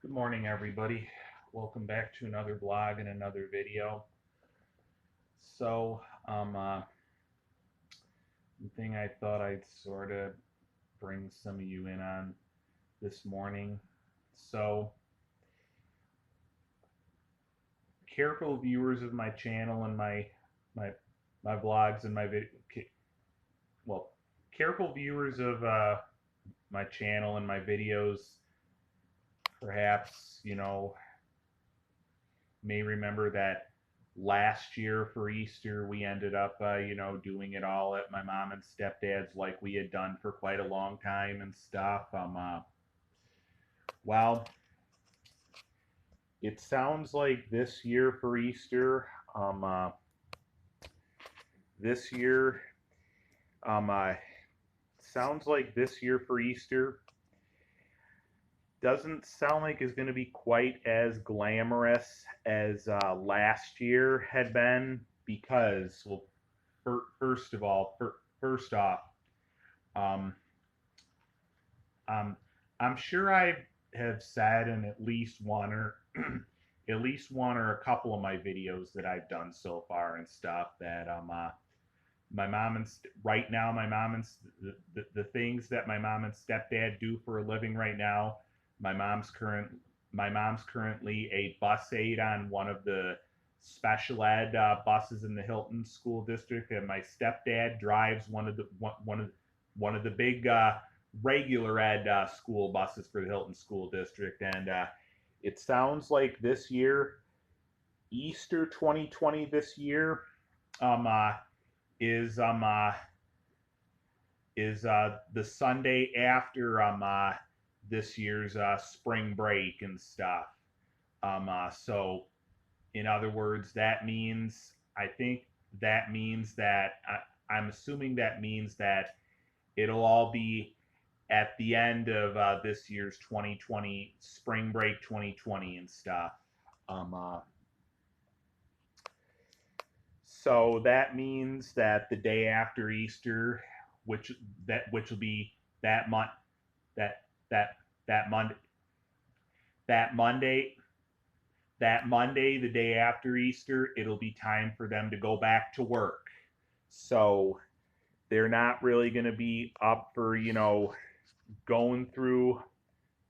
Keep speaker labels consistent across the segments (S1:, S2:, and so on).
S1: Good morning, everybody. Welcome back to another vlog and another video. So, the thing I thought I'd sort of bring some of you in on this morning. So, careful viewers of my channel and my my vlogs and my video. Well, careful viewers of my channel and my videos, perhaps may remember that last year for Easter we ended up doing it all at my mom and stepdad's like we had done for quite a long time and stuff. Well, it sounds like this year for Easter, this year, sounds like this year for Easter doesn't sound like it's going to be quite as glamorous as last year had been because, well, first of all, first off, um, um, I'm sure I have said in at least one or at least one or a couple of my videos that I've done so far and stuff that my mom and right now my mom and the things that my mom and stepdad do for a living right now. My mom's current my mom's currently a bus aide on one of the special ed buses in the Hilton School District, and my stepdad drives one of the big regular ed school buses for the Hilton School District. And it sounds like this year, Easter 2020, this year, um, uh, is the Sunday after this year's spring break and stuff. So in other words, that means I think that means that I'm assuming that means that it'll all be at the end of this year's 2020 spring break 2020 and stuff. Um, uh, so that means that the day after Easter, which will be that month that that that Monday that Monday that Monday, the day after Easter, it'll be time for them to go back to work. So they're not really going to be up for going through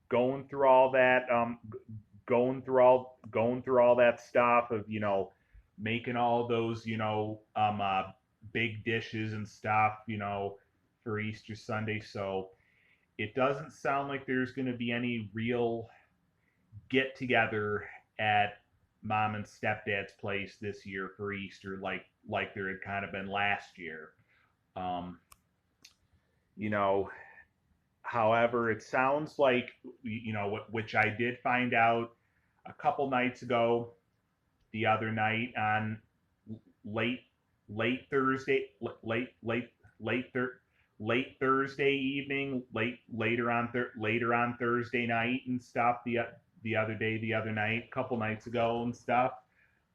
S1: going through all that going through all that stuff of making all those big dishes and stuff for Easter Sunday. So it doesn't sound like there's going to be any real get together at mom and stepdad's place this year for Easter, like there had kind of been last year. Um, you know, However, it sounds like which I did find out a couple nights ago, the other night on late late Thursday, late thir- late Thursday evening, later on Thursday night and stuff. The other day, the other night, a couple nights ago and stuff.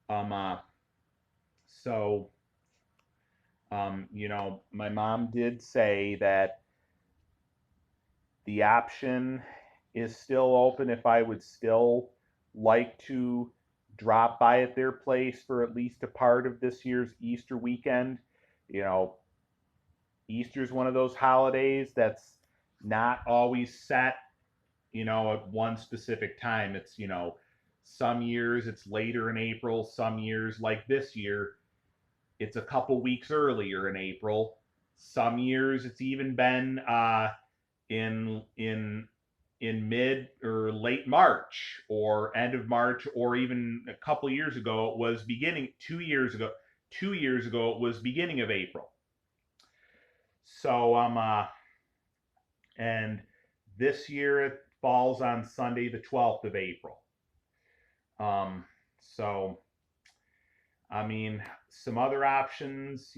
S1: Um, uh, so my mom did say that the option is still open if I would still like to drop by at their place for at least a part of this year's Easter weekend. You know, Easter is one of those holidays that's not always set, at one specific time. It's, some years it's later in April, some years like this year, it's a couple weeks earlier in April. Some years it's even been in in in mid or late March or end of March, or even a couple years ago it was beginning 2 years ago. 2 years ago it was beginning of April. So and this year it falls on Sunday the 12th of April. So I mean, some other options,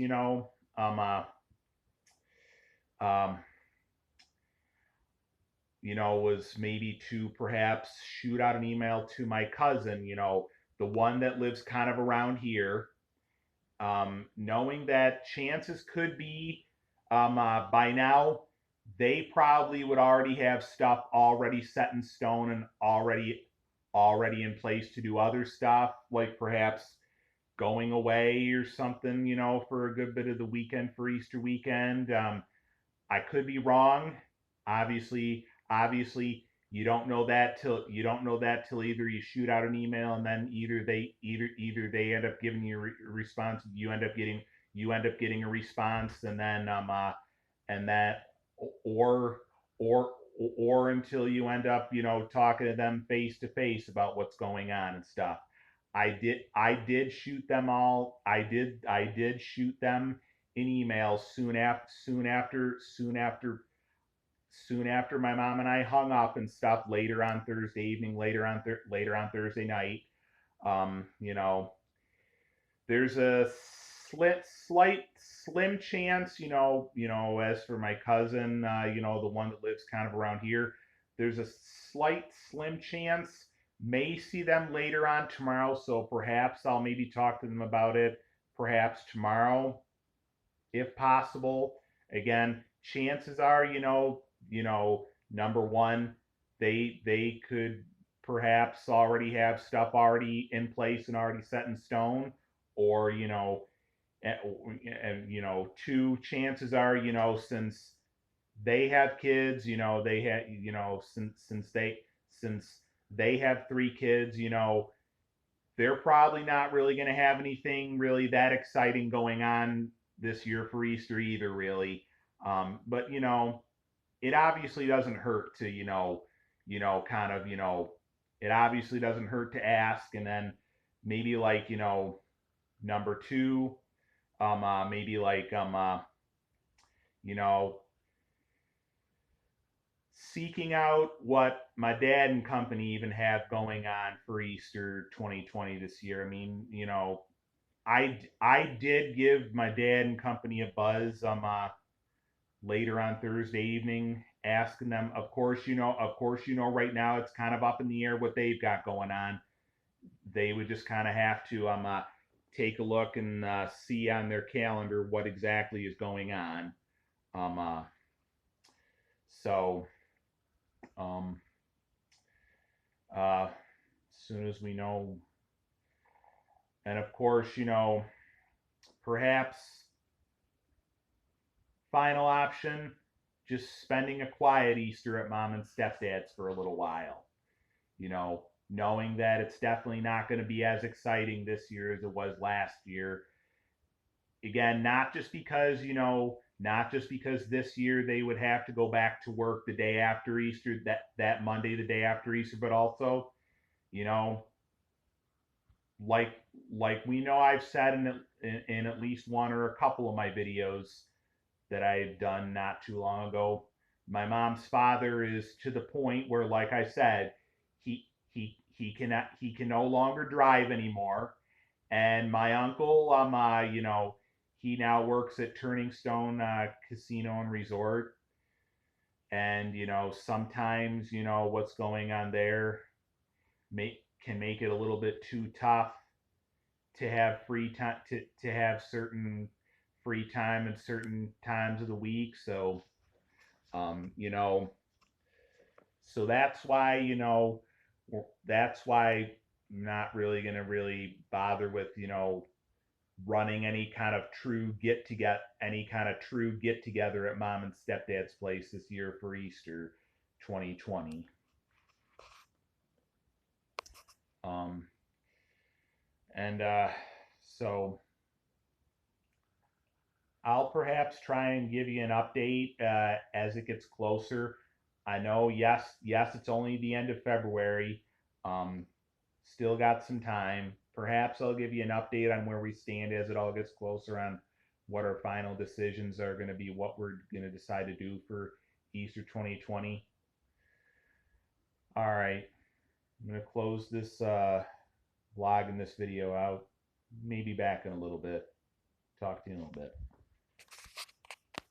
S1: um, was maybe to perhaps shoot out an email to my cousin, the one that lives kind of around here, knowing that chances could be by now they probably would already have stuff already set in stone and already in place to do other stuff, like perhaps going away or something, for a good bit of the weekend for Easter weekend. I could be wrong. Obviously, you don't know that till either you shoot out an email and then either they end up giving you a response, you end up getting a response, and then and that or or or until you end up talking to them face to face about what's going on and stuff. I did shoot them all. I did shoot them an email soon after my mom and I hung up and stuff later on Thursday evening, later on Thursday night. Um, you know, there's a slim chance, as for my cousin, the one that lives kind of around here, there's a slim chance may see them later on tomorrow. So perhaps I'll maybe talk to them about it perhaps tomorrow if possible. Again, chances are, number one, they could perhaps already have stuff already in place and already set in stone, or two, chances are, since they have kids, they had, since they have three kids, they're probably not really going to have anything really that exciting going on this year for Easter either, really. But it obviously doesn't hurt to kind of it obviously doesn't hurt to ask, and then maybe like number two, maybe like you know seeking out what my dad and company even have going on for Easter 2020 this year. I mean, I did give my dad and company a buzz later on Thursday evening, asking them. Of course, right now it's kind of up in the air what they've got going on. They would just kind of have to take a look and see on their calendar what exactly is going on. Um, uh, so um, as soon as we know, and of course, perhaps final option, just spending a quiet Easter at mom and stepdad's for a little while. Knowing that it's definitely not going to be as exciting this year as it was last year. Again, not just because this year they would have to go back to work the day after Easter, that Monday, the day after Easter, but also, you know, like we know I've said in at least one or a couple of my videos that I've done not too long ago. My mom's father is to the point where, like I said, he can no longer drive anymore, and my uncle, he now works at Turning Stone Casino and Resort, and sometimes what's going on there can make it a little bit too tough to have free time to have certain free time at certain times of the week. So um, you know, so that's why I'm not really gonna really bother with running any kind of true get together at mom and stepdad's place this year for Easter 2020. Um, and so I'll perhaps try and give you an update as it gets closer. I know, yes, it's only the end of February. Um, Still got some time. Perhaps I'll give you an update on where we stand as it all gets closer on what our final decisions are going to be, what we're going to decide to do for Easter 2020. All right, I'm going to close this vlog and this video out. Maybe back in a little bit. Talk to you in a little bit.